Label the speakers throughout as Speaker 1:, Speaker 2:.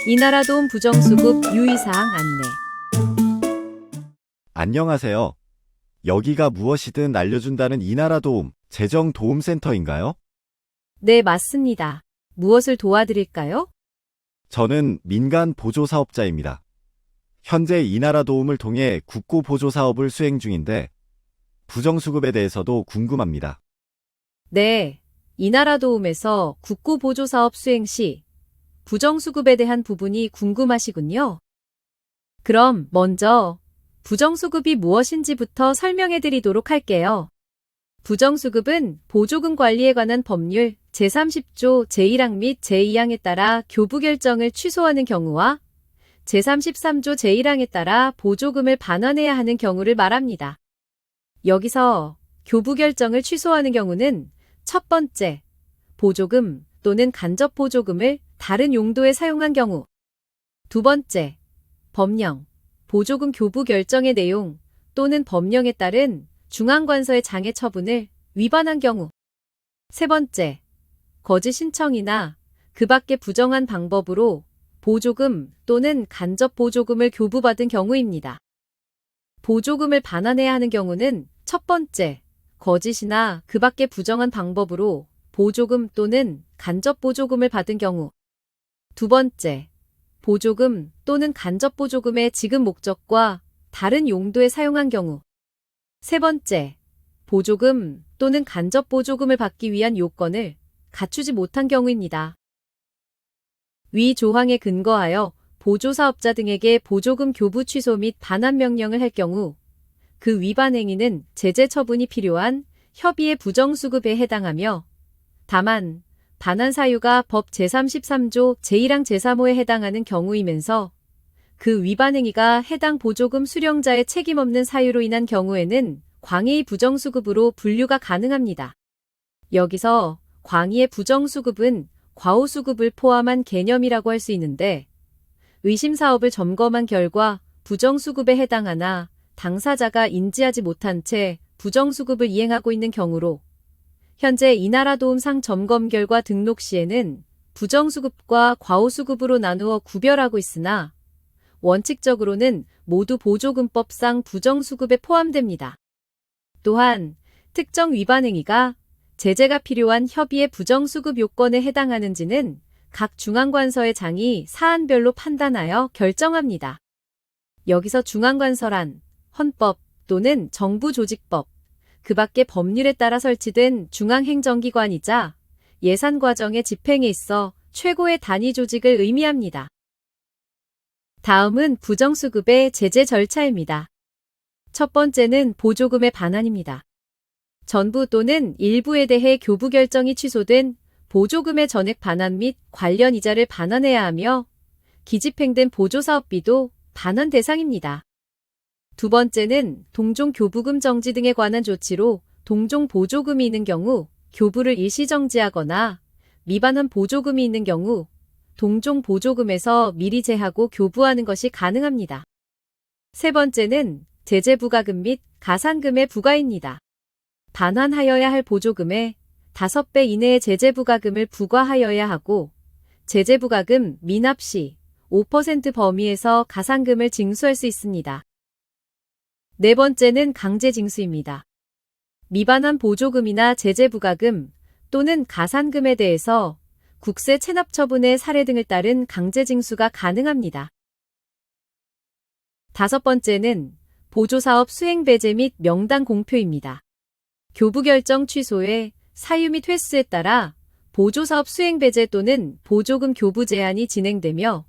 Speaker 1: 이나라도움 부정수급 유의사항 안내.
Speaker 2: 안녕하세요. 여기가 무엇이든 알려준다는 이나라도움 재정도움센터인가요?
Speaker 1: 네, 맞습니다. 무엇을 도와드릴까요?
Speaker 2: 저는 민간 보조사업자입니다. 현재 이나라도움을 통해 국고보조사업을 수행 중인데 부정수급에 대해서도 궁금합니다.
Speaker 1: 네, 이나라도움에서 국고보조사업 수행 시 부정수급에 대한 부분이 궁금하시군요. 그럼 먼저 부정수급이 무엇인지부터 설명해 드리도록 할게요. 부정수급은 보조금 관리에 관한 법률 제30조 제1항 및 제2항에 따라 교부 결정을 취소하는 경우와 제33조 제1항에 따라 보조금을 반환해야 하는 경우를 말합니다. 여기서 교부 결정을 취소하는 경우는 첫 번째, 보조금 또는 간접 보조금을 다른 용도에 사용한 경우. 두 번째, 법령, 보조금 교부 결정의 내용 또는 법령에 따른 중앙관서의 장애 처분을 위반한 경우. 세 번째, 거짓 신청이나 그 밖의 부정한 방법으로 보조금 또는 간접 보조금을 교부받은 경우입니다. 보조금을 반환해야 하는 경우는 첫 번째, 거짓이나 그 밖의 부정한 방법으로 보조금 또는 간접 보조금을 받은 경우. 두 번째, 보조금 또는 간접 보조금의 지급 목적과 다른 용도에 사용한 경우. 세 번째, 보조금 또는 간접 보조금을 받기 위한 요건을 갖추지 못한 경우입니다. 위 조항에 근거하여 보조사업자 등에게 보조금 교부 취소 및 반환 명령을 할 경우 그 위반 행위는 제재 처분이 필요한 협의의 부정수급에 해당하며 다만 반환 사유가 법 제33조 제1항 제3호에 해당하는 경우이면서 그 위반 행위가 해당 보조금 수령자의 책임 없는 사유로 인한 경우에는 광해의 부정수급으로 분류가 가능합니다. 여기서 광해의 부정수급은 과오수급을 포함한 개념이라고 할 수 있는데 의심사업을 점검한 결과 부정수급에 해당하나 당사자가 인지하지 못한 채 부정수급을 이행하고 있는 경우로 현재 이나라도움상 점검 결과 등록 시에는 부정수급과 과오수급으로 나누어 구별하고 있으나 원칙적으로는 모두 보조금법상 부정수급에 포함됩니다. 또한 특정 위반 행위가 제재가 필요한 협의의 부정수급 요건에 해당하는지는 각 중앙관서의 장이 사안별로 판단하여 결정합니다. 여기서 중앙관서란 헌법 또는 정부조직법, 그 밖의 법률에 따라 설치된 중앙행정기관이자 예산과정의 집행에 있어 최고의 단위 조직을 의미합니다. 다음은 부정수급의 제재 절차입니다. 첫 번째는 보조금의 반환입니다. 전부 또는 일부에 대해 교부 결정이 취소된 보조금의 전액 반환 및 관련 이자를 반환해야 하며 기집행된 보조사업비도 반환 대상입니다. 두 번째는 동종 교부금 정지 등에 관한 조치로 동종 보조금이 있는 경우 교부를 일시 정지하거나 미반환 보조금이 있는 경우 동종 보조금에서 미리 제하고 교부하는 것이 가능합니다. 세 번째는 제재 부과금 및 가산금의 부과입니다. 반환하여야 할 보조금의 5배 이내의 제재 부과금을 부과하여야 하고 제재 부과금 미납 시 5% 범위에서 가산금을 징수할 수 있습니다. 네 번째는 강제징수입니다. 미반환 보조금이나 제재 부과금 또는 가산금에 대해서 국세 체납 처분의 사례 등을 따른 강제징수가 가능합니다. 다섯 번째는 보조사업 수행 배제 및 명단 공표입니다. 교부 결정 취소의 사유 및 횟수에 따라 보조사업 수행 배제 또는 보조금 교부 제한이 진행되며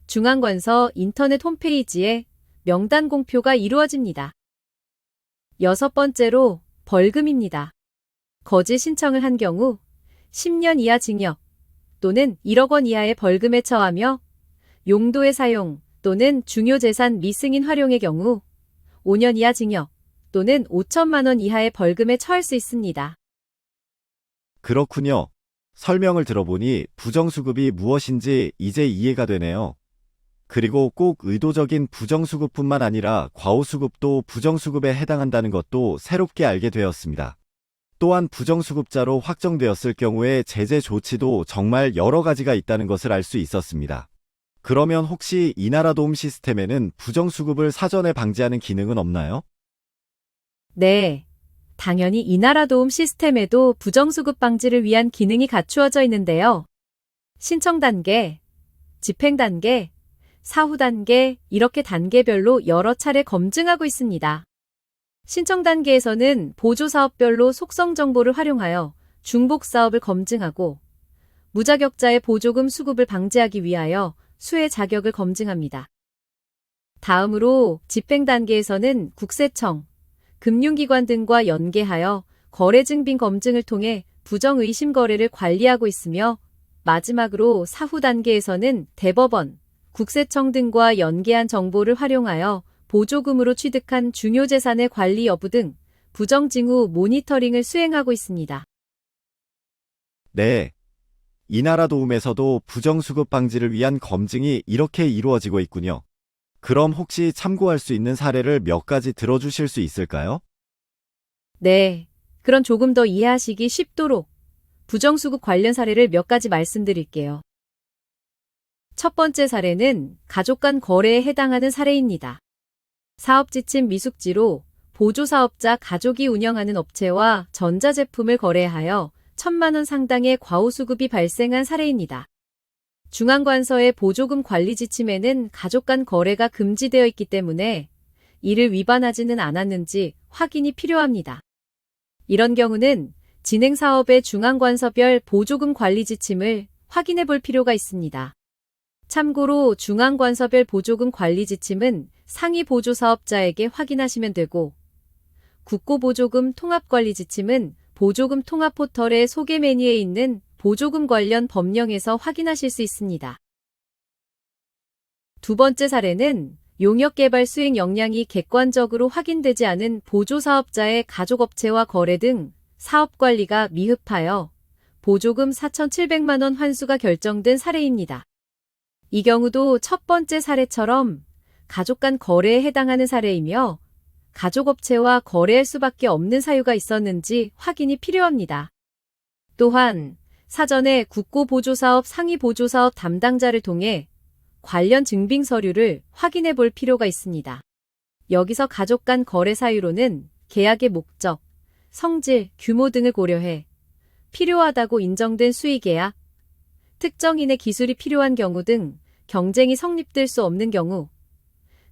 Speaker 1: 중앙관서 인터넷 홈페이지에 명단 공표가 이루어집니다. 여섯 번째로 벌금입니다. 거짓 신청을 한 경우 10년 이하 징역 또는 1억 원 이하의 벌금에 처하며 용도의 사용 또는 중요재산 미승인 활용의 경우 5년 이하 징역 또는 5천만 원 이하의 벌금에 처할 수 있습니다.
Speaker 2: 그렇군요. 설명을 들어보니 부정수급이 무엇인지 이제 이해가 되네요. 그리고 꼭 의도적인 부정수급뿐만 아니라 과오수급도 부정수급에 해당한다는 것도 새롭게 알게 되었습니다. 또한 부정수급자로 확정되었을 경우에 제재 조치도 정말 여러 가지가 있다는 것을 알 수 있었습니다. 그러면 혹시 이 나라 도움 시스템에는 부정수급을 사전에 방지하는 기능은 없나요?
Speaker 1: 네. 당연히 이 나라 도움 시스템에도 부정수급 방지를 위한 기능이 갖추어져 있는데요. 신청 단계, 집행 단계, 사후 단계, 이렇게 단계별로 여러 차례 검증하고 있습니다. 신청 단계에서는 보조사업별로 속성 정보를 활용하여 중복 사업을 검증하고 무자격자의 보조금 수급을 방지하기 위하여 수혜 자격을 검증합니다. 다음으로 집행 단계에서는 국세청, 금융기관 등과 연계하여 거래 증빙 검증을 통해 부정의심 거래를 관리하고 있으며 마지막으로 사후 단계에서는 대법원, 국세청 등과 연계한 정보를 활용하여 보조금으로 취득한 중요 재산의 관리 여부 등 부정징후 모니터링을 수행하고 있습니다.
Speaker 2: 네. 이 나라 도움에서도 부정수급 방지를 위한 검증이 이렇게 이루어지고 있군요. 그럼 혹시 참고할 수 있는 사례를 몇 가지 들어주실 수 있을까요?
Speaker 1: 네. 그럼 조금 더 이해하시기 쉽도록 부정수급 관련 사례를 몇 가지 말씀드릴게요. 첫 번째 사례는 가족 간 거래에 해당하는 사례입니다. 사업지침 미숙지로 보조사업자 가족이 운영하는 업체와 전자제품을 거래하여 1,000만 원 상당의 과오수급이 발생한 사례입니다. 중앙관서의 보조금 관리 지침에는 가족 간 거래가 금지되어 있기 때문에 이를 위반하지는 않았는지 확인이 필요합니다. 이런 경우는 진행사업의 중앙관서별 보조금 관리 지침을 확인해 볼 필요가 있습니다. 참고로 중앙관서별 보조금 관리 지침은 상위 보조사업자에게 확인하시면 되고 국고보조금 통합관리 지침은 보조금 통합 포털의 소개 메뉴에 있는 보조금 관련 법령에서 확인하실 수 있습니다. 두 번째 사례는 용역개발 수행 역량이 객관적으로 확인되지 않은 보조사업자의 가족업체와 거래 등 사업관리가 미흡하여 보조금 4,700만 원 환수가 결정된 사례입니다. 이 경우도 첫 번째 사례처럼 가족 간 거래에 해당하는 사례이며 가족업체와 거래할 수밖에 없는 사유가 있었는지 확인이 필요합니다. 또한 사전에 국고보조사업 상위보조사업 담당자를 통해 관련 증빙 서류를 확인해 볼 필요가 있습니다. 여기서 가족 간 거래 사유로는 계약의 목적, 성질, 규모 등을 고려해 필요하다고 인정된 수의계약, 특정인의 기술이 필요한 경우 등 경쟁이 성립될 수 없는 경우,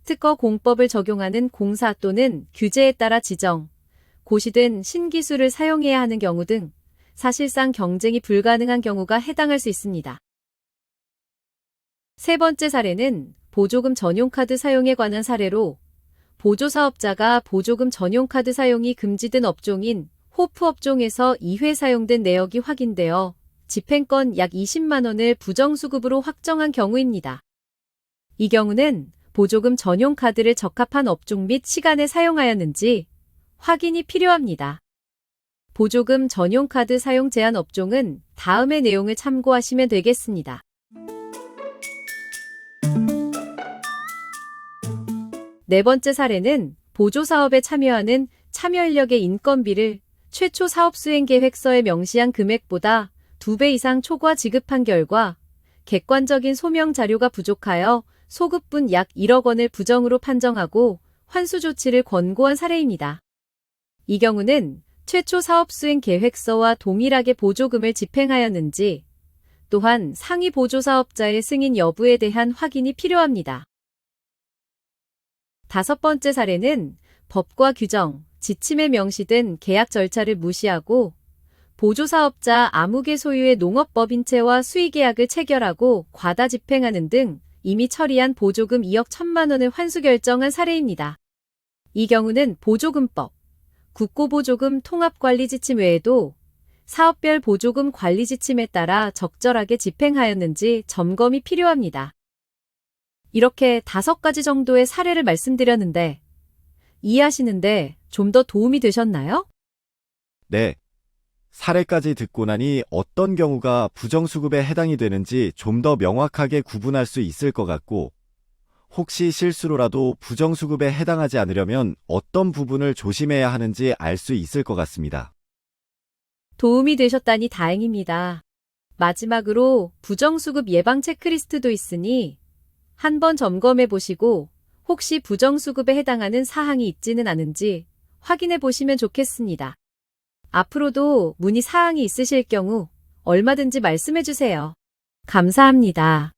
Speaker 1: 특허 공법을 적용하는 공사 또는 규제에 따라 지정, 고시된 신기술을 사용해야 하는 경우 등 사실상 경쟁이 불가능한 경우가 해당할 수 있습니다. 세 번째 사례는 보조금 전용카드 사용에 관한 사례로 보조사업자가 보조금 전용카드 사용이 금지된 업종인 호프업종에서 2회 사용된 내역이 확인되어 집행권 약 20만 원을 부정수급으로 확정한 경우입니다. 이 경우는 보조금 전용카드를 적합한 업종 및 시간에 사용하였는지 확인이 필요합니다. 보조금 전용카드 사용 제한 업종은 다음의 내용을 참고하시면 되겠습니다. 네 번째 사례는 보조사업에 참여하는 참여인력의 인건비를 최초 사업수행계획서에 명시한 금액보다 2배 이상 초과 지급한 결과 객관적인 소명 자료가 부족하여 소급분 약 1억 원을 부정으로 판정하고 환수 조치를 권고한 사례입니다. 이 경우는 최초 사업수행계획서와 동일하게 보조금을 집행하였는지 또한 상위 보조사업자의 승인 여부에 대한 확인이 필요합니다. 다섯 번째 사례는 법과 규정, 지침에 명시된 계약 절차를 무시하고 보조사업자 아무개 소유의 농업법인체와 수의계약을 체결하고 과다 집행하는 등 이미 처리한 보조금 2억 1천만 원을 환수 결정한 사례입니다. 이 경우는 보조금법, 국고보조금 통합관리지침 외에도 사업별 보조금 관리지침에 따라 적절하게 집행하였는지 점검이 필요합니다. 이렇게 5가지 정도의 사례를 말씀드렸는데 이해하시는데 좀 더 도움이 되셨나요?
Speaker 2: 네. 사례까지 듣고 나니 어떤 경우가 부정수급에 해당이 되는지 좀 더 명확하게 구분할 수 있을 것 같고, 혹시 실수로라도 부정수급에 해당하지 않으려면 어떤 부분을 조심해야 하는지 알 수 있을 것 같습니다.
Speaker 1: 도움이 되셨다니 다행입니다. 마지막으로 부정수급 예방 체크리스트도 있으니 한번 점검해 보시고 혹시 부정수급에 해당하는 사항이 있지는 않은지 확인해 보시면 좋겠습니다. 앞으로도 문의 사항이 있으실 경우 얼마든지 말씀해 주세요. 감사합니다.